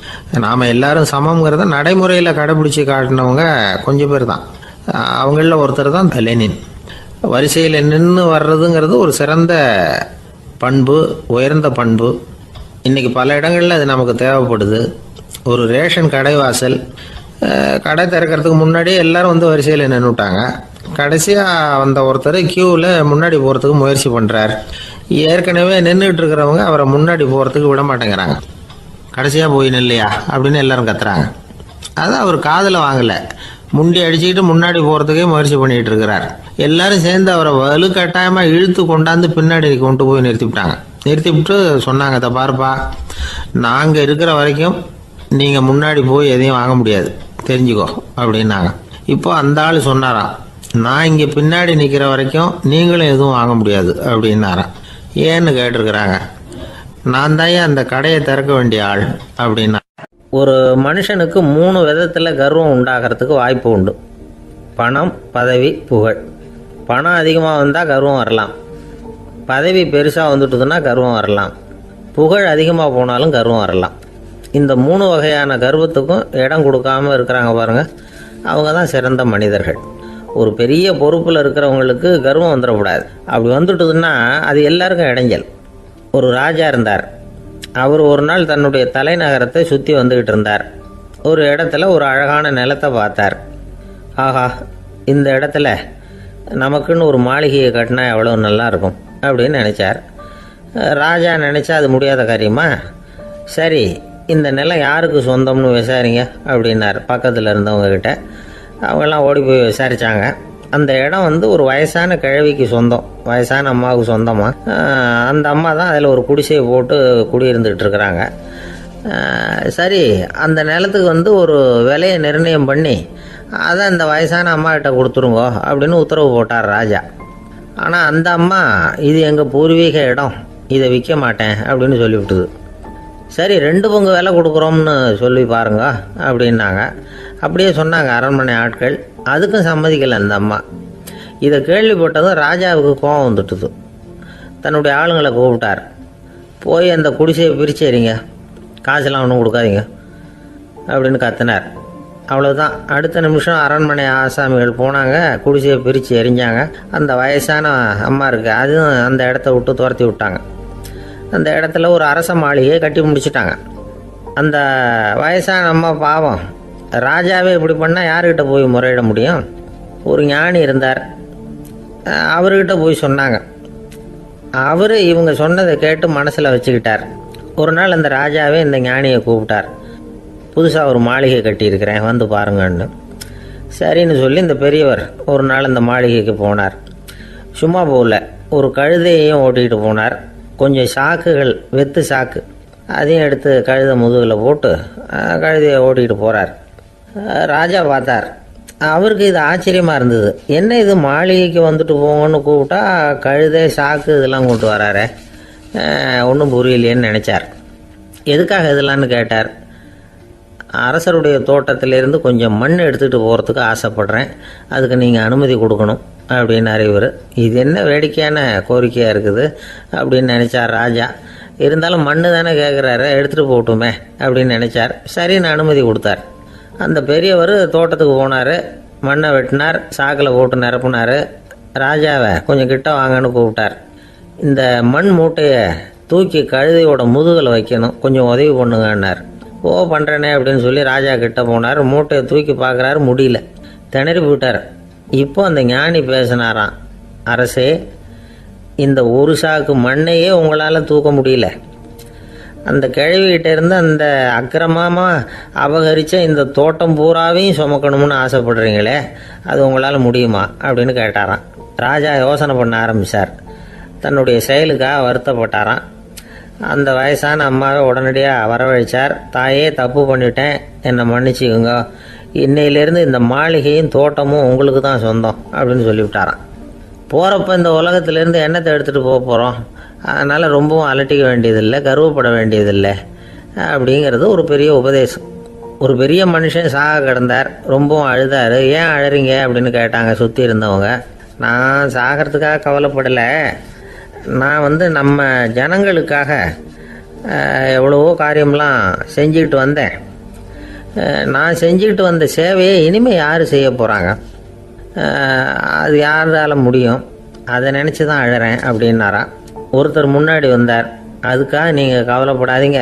நாம் எல்லாரும் சமம்ங்கிறத நடைமுறையில் கடைபிடிச்சி காட்டினவங்க கொஞ்சம் பேர் தான். அவங்களில் ஒருத்தர் தான் லெனின். வரிசையில் நின்று வர்றதுங்கிறது ஒரு சிறந்த பண்பு, உயர்ந்த பண்பு. இன்றைக்கி பல இடங்களில் அது நமக்கு தேவைப்படுது. ஒரு ரேஷன் கடைவாசல், கடை திறக்கிறதுக்கு முன்னாடியே எல்லாரும் வரிசையில் நின்றுட்டாங்க. கடைசியாக வந்த ஒருத்தர் கியூவில் முன்னாடி போகிறதுக்கு முயற்சி பண்ணுறார். ஏற்கனவே நின்றுட்டு இருக்கிறவங்க அவரை முன்னாடி போகிறதுக்கு விட மாட்டேங்கிறாங்க. கடைசியாக போய் நில்லையா அப்படின்னு எல்லாரும் கத்துறாங்க. அது அவர் காதில் வாங்கலை, முண்டி அடிச்சுக்கிட்டு முன்னாடி போகிறதுக்கே முயற்சி பண்ணிகிட்டு இருக்கிறார். எல்லாரும் சேர்ந்து அவரை வலுக்கட்டாயமாக இழுத்து கொண்டாந்து பின்னாடி கொண்டு போய் நிறுத்திவிட்டு சொன்னாங்க, இதை பாருப்பா, நாங்கள் இருக்கிற வரைக்கும் நீங்கள் முன்னாடி போய் எதையும் வாங்க முடியாது, தெரிஞ்சுக்கோ அப்படின்னாங்க. இப்போ அந்த ஆள் சொன்னாராம், நான் இங்கே பின்னாடி நிற்கிற வரைக்கும் நீங்களும் எதுவும் வாங்க முடியாது அப்படின்னாராம். ஏன்னு கேட்டிருக்கிறாங்க. நான் தான் அந்த கடையை திறக்க வேண்டிய ஆள் அப்படின்னா. ஒரு மனுஷனுக்கு 3 விதத்தில் கர்வம் உண்டாகிறதுக்கு வாய்ப்பு உண்டு. பணம், பதவி, புகழ். பணம் அதிகமாக வந்தால் கர்வம் வரலாம், பதவி பெருசாக வந்துட்டுதுன்னா கர்வம் வரலாம், புகழ் அதிகமாக போனாலும் கர்வம் வரலாம். இந்த 3 வகையான கர்வத்துக்கும் இடம் கொடுக்காமல் இருக்கிறாங்க பாருங்கள், அவங்க தான் சிறந்த மனிதர்கள். ஒரு பெரிய பொறுப்பில் இருக்கிறவங்களுக்கு கர்வம் வந்துடக்கூடாது. அப்படி வந்துட்டுதுன்னா அது எல்லாருக்கும் இடைஞ்சல். ஒரு ராஜா இருந்தார். அவர் ஒரு நாள் தன்னுடைய தலைநகரத்தை சுற்றி வந்துக்கிட்டு இருந்தார். ஒரு இடத்துல ஒரு அழகான நிலத்தை பார்த்தார். ஆஹா, இந்த இடத்துல நமக்குன்னு ஒரு மாளிகையை கட்டினா எவ்வளோ நல்லா இருக்கும் அப்படின்னு நினச்சார். ராஜா நினச்சா அது முடியாத காரியமா? சரி, இந்த நிலம் யாருக்கு சொந்தம்னு விசாரிங்க அப்படின்னார் பக்கத்தில் இருந்தவங்கக்கிட்ட. அவங்கெல்லாம் ஓடி போய் விசாரித்தாங்க. அந்த இடம் ஒரு வயசான கிழவிக்கு சொந்தம், வயசான அம்மாவுக்கு சொந்தமாக. அந்த அம்மா தான் அதில் ஒரு குடிசையை போட்டு குடியிருந்துகிட்டு இருக்கிறாங்க. சரி, அந்த நிலத்துக்கு ஒரு விலையை நிர்ணயம் பண்ணி அதை அந்த வயசான அம்மாக்கிட்ட கொடுத்துருங்கோ அப்படின்னு உத்தரவு போட்டார் ராஜா. ஆனால் அந்த அம்மா இது எங்கள் பூர்வீக இடம், இதை விற்க மாட்டேன் அப்படின்னு சொல்லிவிட்டுது. சரி, 2 பங்கு விலை கொடுக்குறோம்னு சொல்லி பாருங்க அப்படின்னாங்க. அப்படியே சொன்னாங்க அரண்மனை ஆட்கள். அதுக்கும் சம்மதிக்கலை அந்த அம்மா. இதை கேள்விப்பட்டதும் ராஜாவுக்கு கோபம் வந்துட்டுது. தன்னுடைய ஆளுங்களை கூப்பிட்டார். போய் அந்த குடிசையை பிரிச்சேறிங்க, காசெல்லாம் ஒன்றும் கொடுக்காதீங்க அப்படின்னு கத்தினார். அவ்வளோதான். அடுத்த நிமிஷம் அரண்மனை ஆசாமிகள் போனாங்க, குடிசையை பிரித்து எரிஞ்சாங்க. அந்த வயசான அம்மா இருக்குது, அதுவும் அந்த இடத்த விட்டு துரத்தி விட்டாங்க. அந்த இடத்துல ஒரு அரச மாளிகையை கட்டி முடிச்சிட்டாங்க. அந்த வயசான அம்மா பாவம், ராஜாவே இப்படி பண்ணால் யாருக்கிட்ட போய் முறையிட முடியும்? ஒரு ஞானி இருந்தார், அவர்கிட்ட போய் சொன்னாங்க. அவர் இவங்க சொன்னதை கேட்டு மனசில் வச்சுக்கிட்டார். ஒரு நாள் அந்த ராஜாவே இந்த ஞானியை கூப்பிட்டார். புதுசாக ஒரு மாளிகை கட்டியிருக்கிறேன், வந்து பாருங்கன்னு. சரின்னு சொல்லி இந்த பெரியவர் ஒரு நாள் இந்த மாளிகைக்கு போனார். சும்மா போகல, ஒரு கழுதையையும் ஓட்டிகிட்டு போனார். கொஞ்சம் சாக்குகள், வெத்து சாக்கு, அதையும் எடுத்து கழுதை முதுகில் போட்டு கழுதையை ஓட்டிகிட்டு போகிறார். ராஜா பார்த்தார். அவருக்கு இது ஆச்சரியமாக இருந்தது. என்ன இது, மாளிகைக்கு வந்துட்டு போங்கன்னு கூப்பிட்டா கழுதை, சாக்கு இதெல்லாம் கொண்டு வராரே, ஒன்றும் புரியலையேன்னு நினச்சார். எதுக்காக இதெல்லாம்னு கேட்டார். அரசருடைய தோட்டத்திலேருந்து கொஞ்சம் மண் எடுத்துகிட்டு போகிறதுக்கு ஆசைப்பட்றேன், அதுக்கு நீங்கள் அனுமதி கொடுக்கணும் அப்படின்னாரு இவர். இது என்ன வேடிக்கையான கோரிக்கையாக இருக்குது அப்படின்னு நினச்சார் ராஜா. இருந்தாலும் மண்ணு தானே கேட்குறாரு, எடுத்துகிட்டு போகட்டுமே அப்படின்னு நினச்சார். சரின்னு அனுமதி கொடுத்தார். அந்த பெரியவர் தோட்டத்துக்கு போனார், மண்ணை வெட்டினார், சாக்கில் போட்டு நிரப்புனார். ராஜாவை கொஞ்சம் கிட்ட வாங்கன்னு கூப்பிட்டார். இந்த மண் மூட்டையை தூக்கி கழுதையோட முதுகில் வைக்கணும், கொஞ்சம் உதவி பண்ணுங்கன்னார். ஓ, பண்ணுறேனே அப்படின்னு சொல்லி ராஜா கிட்ட போனார். மூட்டையை தூக்கி பார்க்குறாரு, முடியல, திணறி போயிட்டார். இப்போ அந்த ஞானி பேசினாராம். அரசே, இந்த ஒரு சாக்கு மண்ணையே உங்களால் தூக்க முடியல, அந்த கிழவிகிட்ட இருந்து அந்த அக்கிரமமாக அபகரித்த இந்த தோட்டம் பூராவையும் சுமக்கணும்னு ஆசைப்படுறீங்களே, அது உங்களால் முடியுமா அப்படின்னு கேட்டாராம். ராஜா யோசனை பண்ண ஆரம்பித்தார். தன்னுடைய செயலுக்காக வருத்தப்பட்டாராம். அந்த வயசான அம்மாவை உடனடியாக வரவழைச்சார். தாயே, தப்பு பண்ணிட்டேன், என்னை மன்னிச்சுக்குங்க, இன்னையிலேருந்து இந்த மாளிகையும் தோட்டமும் உங்களுக்கு தான் சொந்தம் அப்படின்னு சொல்லிவிட்டாராம். போகிறப்ப இந்த உலகத்திலேருந்து எண்ணத்தை எடுத்துகிட்டு போக போகிறோம், அதனால் ரொம்பவும் அலட்டிக்க வேண்டியதில்லை, கர்வப்பட வேண்டியதில்லை அப்படிங்கிறது ஒரு பெரிய உபதேசம். ஒரு பெரிய மனுஷன் சாக கிடந்தார், ரொம்பவும் அழுதார். ஏன் அழறீங்க அப்படின்னு கேட்டாங்க சுற்றி இருந்தவங்க. நான் சாகிறதுக்காக கவலைப்படலை, நான் நம்ம ஜனங்களுக்காக எவ்வளவோ காரியம்லாம் செஞ்சுக்கிட்டு வந்தேன். நான் செஞ்சுக்கிட்டு வந்த சேவையை இனிமேல் யார் செய்ய போகிறாங்க, அது யாரால முடியும், அதை நினச்சி தான் அழறேன் அப்படின்னாராம். ஒருத்தர் முன்னாடி வந்தார். அதுக்காக நீங்கள் கவலைப்படாதீங்க,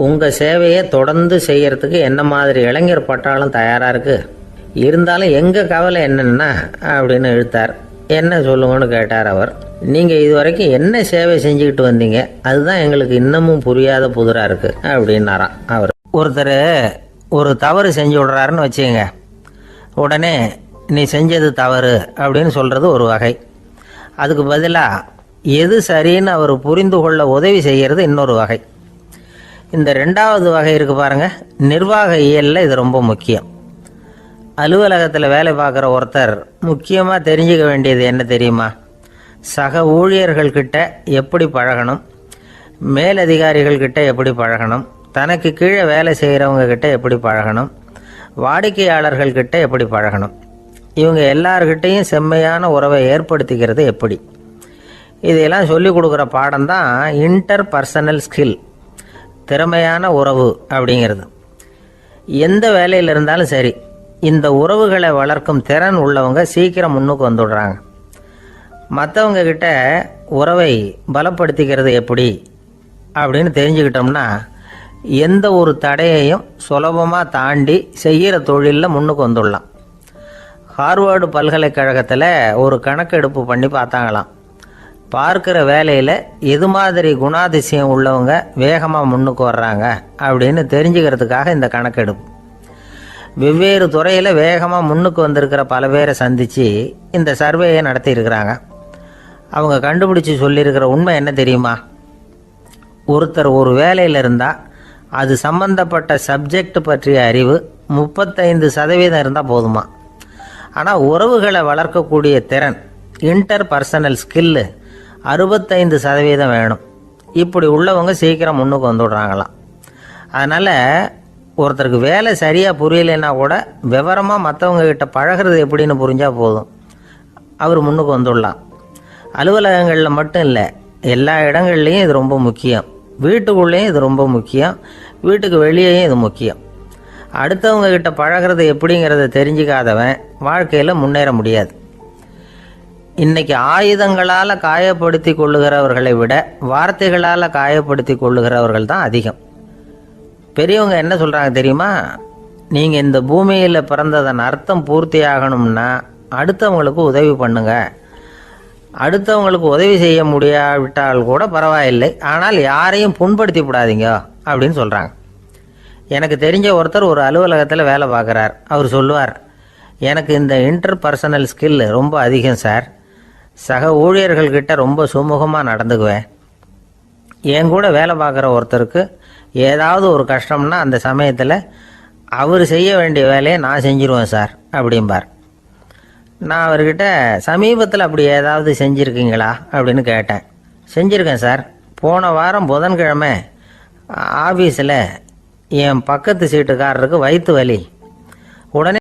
உங்கள் சேவையை தொடர்ந்து செய்கிறதுக்கு என்ன மாதிரி இளைஞர் பட்டாலும் தயாராக இருக்குது, இருந்தாலும் எங்கள் கவலை என்னென்னா அப்படின்னு இழுத்தார். என்ன சொல்லுங்கன்னு கேட்டார் அவர். நீங்கள் இது வரைக்கும் என்ன சேவை செஞ்சுக்கிட்டு வந்தீங்க, அதுதான் எங்களுக்கு இன்னமும் புரியாத புதிராக இருக்குது அப்படின்னாராம் அவர். ஒருத்தர் ஒரு தவறு செஞ்சு விடுறாருன்னு வச்சுக்கோங்க, உடனே நீ செஞ்சது தவறு அப்படின்னு சொல்கிறது ஒரு வகை. அதுக்கு பதிலாக எது சரின்னு அவர் புரிந்து கொள்ள உதவி செய்கிறது இன்னொரு வகை. இந்த 2வது வகை இருக்குது பாருங்கள், நிர்வாக இயலில் இது ரொம்ப முக்கியம். அலுவலகத்தில் வேலை பார்க்குற ஒருத்தர் முக்கியமாக தெரிஞ்சுக்க வேண்டியது என்ன தெரியுமா? சக ஊழியர்கள்கிட்ட எப்படி பழகணும், மேலதிகாரிகள்கிட்ட எப்படி பழகணும், தனக்கு கீழே வேலை செய்கிறவங்க கிட்ட எப்படி பழகணும், வாடிக்கையாளர்கள்கிட்ட எப்படி பழகணும், இவங்க எல்லார்கிட்டையும் செம்மையான உறவை ஏற்படுத்திக்கிறது எப்படி, இதையெல்லாம் சொல்லிக் கொடுக்குற பாடம் தான் இன்டர் பர்சனல் ஸ்கில், திறமையான உறவு அப்படிங்கிறது. எந்த வேலையில் இருந்தாலும் சரி, இந்த உறவுகளை வளர்க்கும் திறன் உள்ளவங்க சீக்கிரம் முன்னுக்கு வந்துடுறாங்க. மற்றவங்க கிட்ட உறவை பலப்படுத்திக்கிறது எப்படி அப்படின்னு தெரிஞ்சுக்கிட்டோம்னா எந்த ஒரு தடையையும் சுலபமாக தாண்டி செய்கிற தொழிலில் முன்னுக்கு வந்துடலாம். ஹார்வர்டு பல்கலைக்கழகத்தில் ஒரு கணக்கெடுப்பு பண்ணி பார்த்தாங்களாம். பார்க்குற வேலையில் எது மாதிரி குணாதிசயம் உள்ளவங்க வேகமாக முன்னுக்கு வர்றாங்க அப்படின்னு தெரிஞ்சுக்கிறதுக்காக இந்த கணக்கெடுப்பு. வெவ்வேறு துறையில் வேகமாக முன்னுக்கு வந்திருக்கிற பல பேரை சந்தித்து இந்த சர்வேயை நடத்தியிருக்கிறாங்க. அவங்க கண்டுபிடிச்சி சொல்லியிருக்கிற உண்மை என்ன தெரியுமா? ஒருத்தர் ஒரு வேலையில் இருந்தால் அது சம்பந்தப்பட்ட சப்ஜெக்ட் பற்றிய அறிவு 35% இருந்தால் போதுமா. ஆனால் உறவுகளை வளர்க்கக்கூடிய திறன், இன்டர் பர்சனல் ஸ்கில்லு 65% வேணும். இப்படி உள்ளவங்க சீக்கிரம் முன்னுக்கு வந்துடுறாங்களாம். அதனால் ஒருத்தருக்கு வேலை சரியாக புரியலைன்னா கூட விவரமாக மற்றவங்க கிட்ட பழகிறது எப்படின்னு புரிஞ்சால் போதும், அவர் முன்னுக்கு வந்துடலாம். அலுவலகங்களில் மட்டும் இல்லை, எல்லா இடங்கள்லையும் இது ரொம்ப முக்கியம். வீட்டுக்குள்ளேயும் இது ரொம்ப முக்கியம், வீட்டுக்கு வெளியேயும் இது முக்கியம். அடுத்தவங்க கிட்ட பழகிறது எப்படிங்கிறத தெரிஞ்சிக்காதவன் வாழ்க்கையில் முன்னேற முடியாது. இன்றைக்கி ஆயுதங்களால் காயப்படுத்தி கொள்ளுகிறவர்களை விட வார்த்தைகளால் காயப்படுத்தி கொள்ளுகிறவர்கள் தான் அதிகம். பெரியவங்க என்ன சொல்கிறாங்க தெரியுமா? நீங்கள் இந்த பூமியில் பிறந்ததன் அர்த்தம் பூர்த்தி ஆகணும்னா அடுத்தவங்களுக்கு உதவி பண்ணுங்க. அடுத்தவங்களுக்கு உதவி செய்ய முடியாவிட்டால் கூட பரவாயில்லை, ஆனால் யாரையும் புண்படுத்தி விடாதீங்க அப்படின்னு சொல்கிறாங்க. எனக்கு தெரிஞ்ச ஒருத்தர் ஒரு அலுவலகத்தில் வேலை பார்க்குறார். அவர் சொல்லுவார், எனக்கு இந்த இன்டர் பர்சனல் ஸ்கில் ரொம்ப அதிகம் சார். சக ஊழியர்கள்கிட்ட ரொம்ப சுமூகமாக நடந்துக்குவேன். என் கூட வேலை பார்க்குற ஒருத்தருக்கு ஏதாவது ஒரு கஷ்டம்னா அந்த சமயத்தில் அவர் செய்ய வேண்டிய வேலையை நான் செஞ்சிருவேன் சார் அப்படிம்பார். நான் அவர்கிட்ட சமீபத்தில் அப்படி ஏதாவது செஞ்சுருக்கீங்களா அப்படின்னு கேட்டேன். செஞ்சுருக்கேன் சார். போன வாரம் புதன்கிழமை ஆஃபீஸில் என் பக்கத்து சீட்டுக்காரருக்கு வயிற்று வலி. உடனே